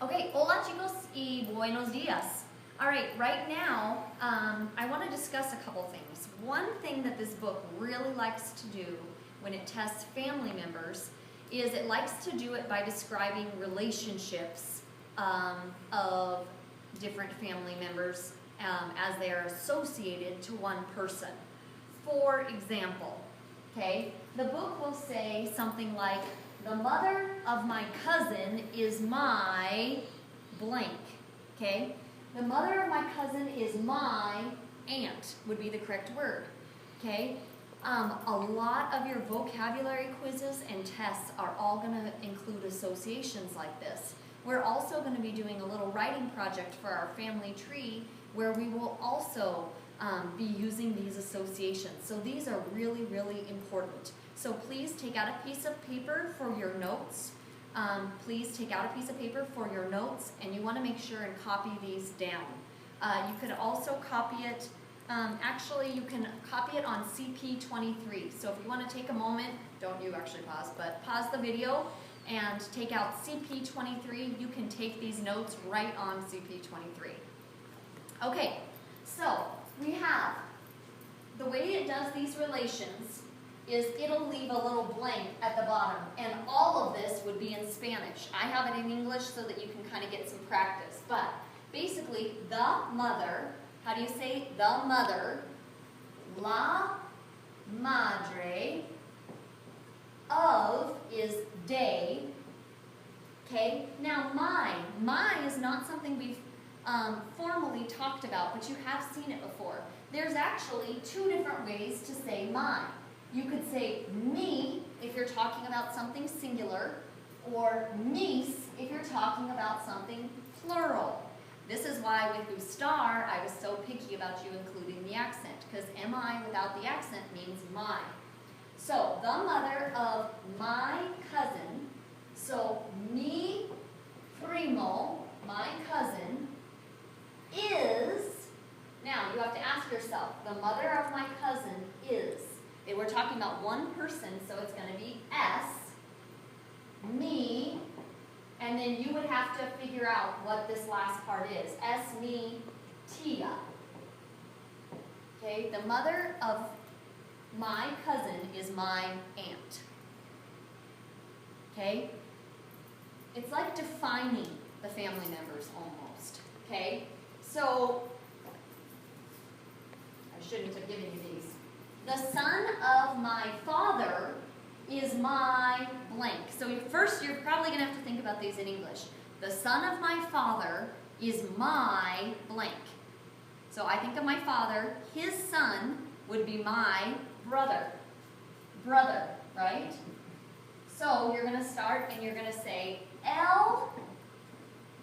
Okay, hola chicos y buenos días. All right now, I want to discuss a couple things. One thing that this book really likes to do when it tests family members is it likes to do it by describing relationships of different family members as they are associated to one person. For example, okay, the book will say something like, the mother of my cousin is my blank, okay? The mother of my cousin is my aunt would be the correct word, okay? A lot of your vocabulary quizzes and tests are all going to include associations like this. We're also going to be doing a little writing project for our family tree where we will also be using these associations. So these are really, really important. So please take out a piece of paper for your notes. Please take out a piece of paper for your notes, and you want to make sure and copy these down. You could also copy it, actually you can copy it on CP23. So if you want to take a moment, don't you actually pause, but pause the video and take out CP23. You can take these notes right on CP23. Okay, so we have, the way it does these relations is it'll leave a little blank at the bottom, and all of this would be in Spanish. I have it in English so that you can kind of get some practice, but basically, the mother, how do you say the mother? La madre of is de, okay? Now my is not something we've formally talked about, but you have seen it before. There's actually two different ways to say my. You could say me if you're talking about something singular, or mis if you're talking about something plural. This is why with Gustar, I was so picky about you including the accent, because mi without the accent means my. So, the mother of my cousin, so mi primo, my cousin, is, now you have to ask yourself, the mother of my cousin is, we're talking about one person, so it's going to be S, me, and then you would have to figure out what this last part is. S, me, tia. Okay, the mother of my cousin is my aunt. Okay? It's like defining the family members almost. Okay? So, I shouldn't have given you these. The son of my father is my blank. So first, you're probably going to have to think about these in English. The son of my father is my blank. So I think of my father. His son would be my brother. Brother, right? So you're going to start and you're going to say el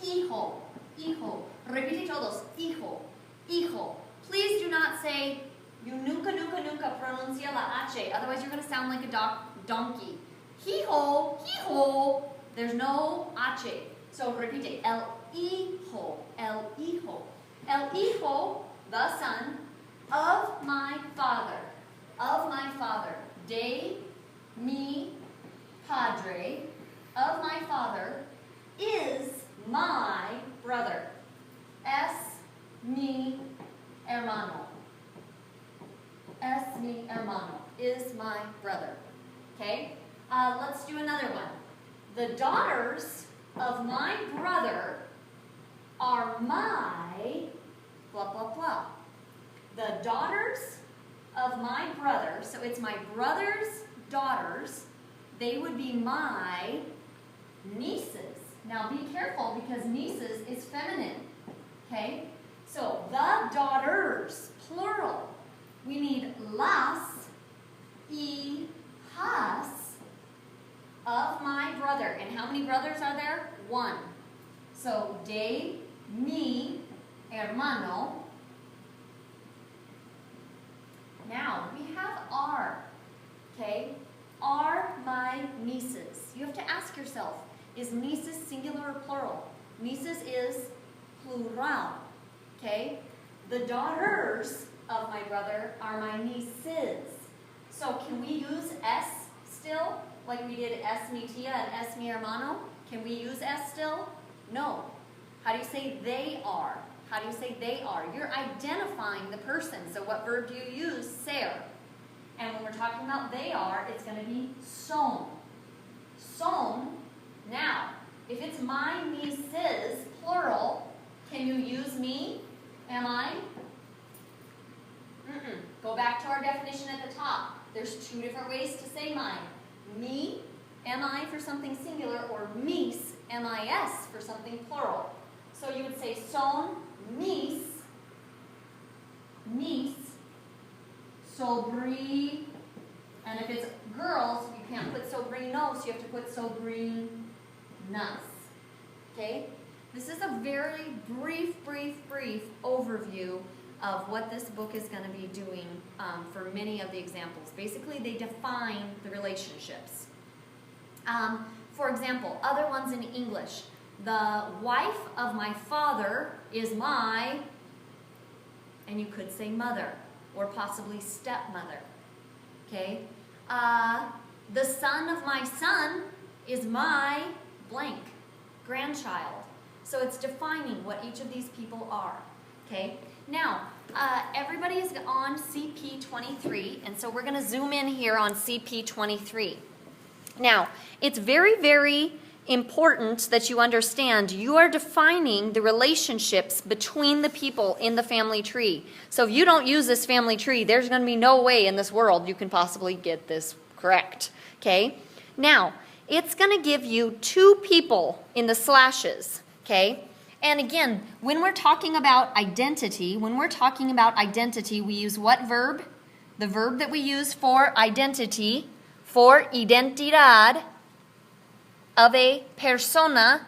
hijo. Hijo. Repite todos. Hijo. Hijo. Please do not say, you nunca pronuncia la H, otherwise you're going to sound like a donkey. Hijo, hijo, there's no H. So repite, el hijo, el hijo. El hijo, the son, of my father, de mi padre, of my father, is my brother. Es mi hermano. Es mi hermano, is my brother. Okay? Let's do another one. The daughters of my brother are my blah, blah, blah. The daughters of my brother, so it's my brother's daughters, they would be my nieces. Now be careful because nieces is feminine. Okay? So the daughters, plural. We need las hijas of my brother. And how many brothers are there? One. So, de mi hermano. Now, we have are. Okay? Are my nieces. You have to ask yourself, is nieces singular or plural? Nieces is plural. Okay? The daughters of my brother are my nieces. So can we use S still? Like we did es mi tia and es mi hermano? Can we use S still? No. How do you say they are? How do you say they are? You're identifying the person. So what verb do you use? Ser. And when we're talking about they are, it's going to be son. Son. Now, if it's my, me, sis, plural, can you use me? Am I? Go back to our definition at the top. There's two different ways to say mine. Me, mi for something singular, or mis, mis for something plural. So you would say son, mis, sobri, and if it's girls, you can't put sobrinos, you have to put sobrinas. Okay? This is a very brief overview of what this book is going to be doing for many of the examples. Basically, they define the relationships. For example, other ones in English. The wife of my father is my, and you could say mother, or possibly stepmother. Okay? The son of my son is my blank, grandchild. So it's defining what each of these people are. Okay? Now, everybody is on CP 23, and so we're going to zoom in here on CP 23. Now, it's very important that you understand you are defining the relationships between the people in the family tree. So if you don't use this family tree, there's going to be no way in this world you can possibly get this correct. Okay? Now, it's going to give you two people in the slashes. Okay? And again, when we're talking about identity, we use what verb? The verb that we use for identity, for identidad of a persona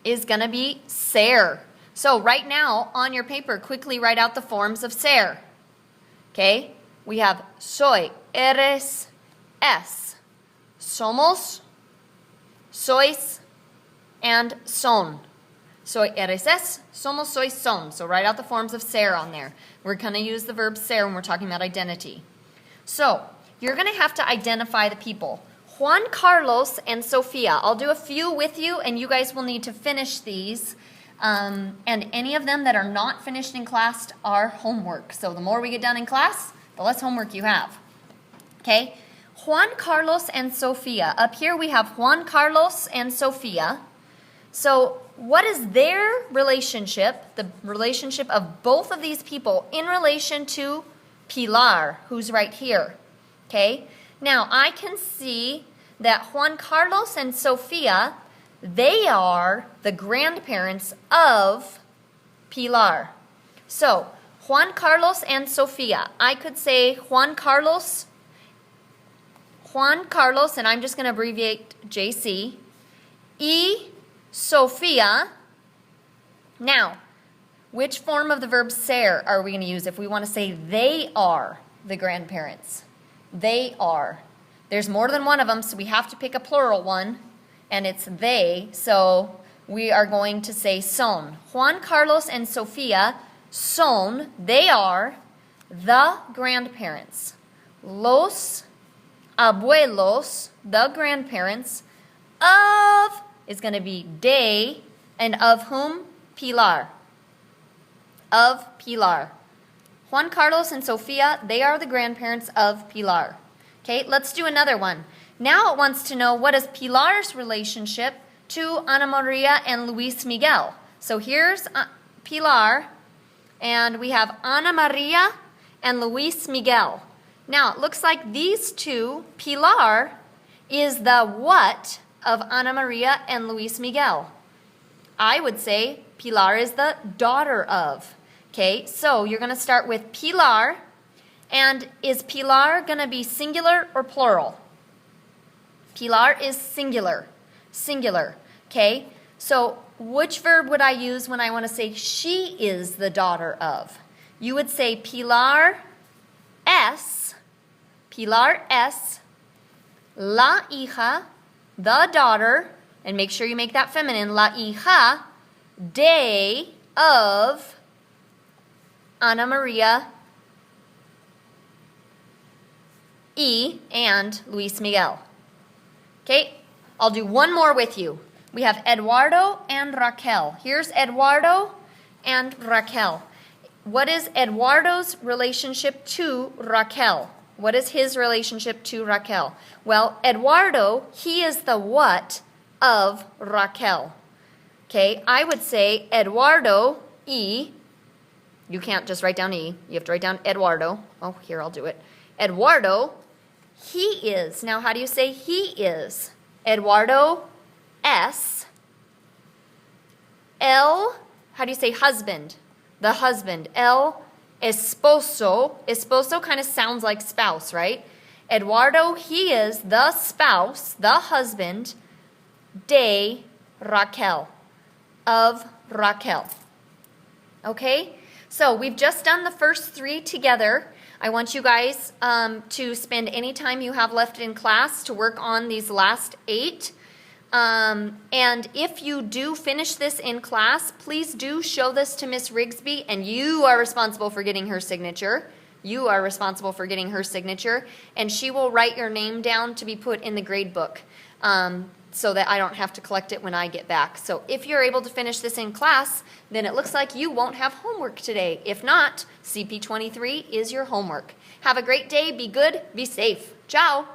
is going to be ser. So right now on your paper, quickly write out the forms of ser. Okay? We have soy, eres, es, somos, sois, and son. Soy, eres, es, somos, sois, son. So write out the forms of ser on there. We're going to use the verb ser when we're talking about identity. So you're going to have to identify the people. Juan Carlos and Sofia. I'll do a few with you, and you guys will need to finish these. And any of them that are not finished in class are homework. So the more we get done in class, the less homework you have. Okay? Juan Carlos and Sofia. Up here we have Juan Carlos and Sofia. So what is their relationship, the relationship of both of these people in relation to Pilar, who's right here? Okay? Now, I can see that Juan Carlos and Sofia, they are the grandparents of Pilar. So, Juan Carlos and Sofia. I could say Juan Carlos, and I'm just going to abbreviate JC, y Sofia. Now, which form of the verb ser are we going to use if we want to say they are the grandparents? They are. There's more than one of them, so we have to pick a plural one, and it's they, so we are going to say son. Juan Carlos and Sofia, son, they are the grandparents. Los abuelos, the grandparents, of is going to be de, and of whom? Pilar. Of Pilar. Juan Carlos and Sofia, they are the grandparents of Pilar. Okay, let's do another one. Now it wants to know what is Pilar's relationship to Ana Maria and Luis Miguel. So here's Pilar, and we have Ana Maria and Luis Miguel. Now it looks like these two, Pilar is the what of Ana Maria and Luis Miguel? I would say Pilar is the daughter of. Okay, so you're going to start with Pilar, and is Pilar going to be singular or plural? Pilar is singular. Singular. Okay, so which verb would I use when I want to say she is the daughter of? You would say Pilar es, la hija, the daughter, and make sure you make that feminine, la hija de of Ana Maria y and Luis Miguel. Okay, I'll do one more with you. We have Eduardo and Raquel. Here's Eduardo and Raquel. What is Eduardo's relationship to Raquel? What is his relationship to Raquel? Well, Eduardo, he is the what of Raquel. Okay, I would say Eduardo, E. You can't just write down E. You have to write down Eduardo. Oh, here, I'll do it. Eduardo, he is. Now, how do you say he is? Eduardo, S. El, how do you say husband? The husband. El esposo. Esposo kind of sounds like spouse, right? Eduardo, he is the spouse, the husband, de Raquel, of Raquel. Okay? So we've just done the first 3 together. I want you guys to spend any time you have left in class to work on these last 8. And if you do finish this in class, please do show this to Miss Rigsby, and you are responsible for getting her signature. You are responsible for getting her signature, and she will write your name down to be put in the grade book so that I don't have to collect it when I get back. So if you're able to finish this in class, then it looks like you won't have homework today. If not, CP23 is your homework. Have a great day. Be good. Be safe. Ciao.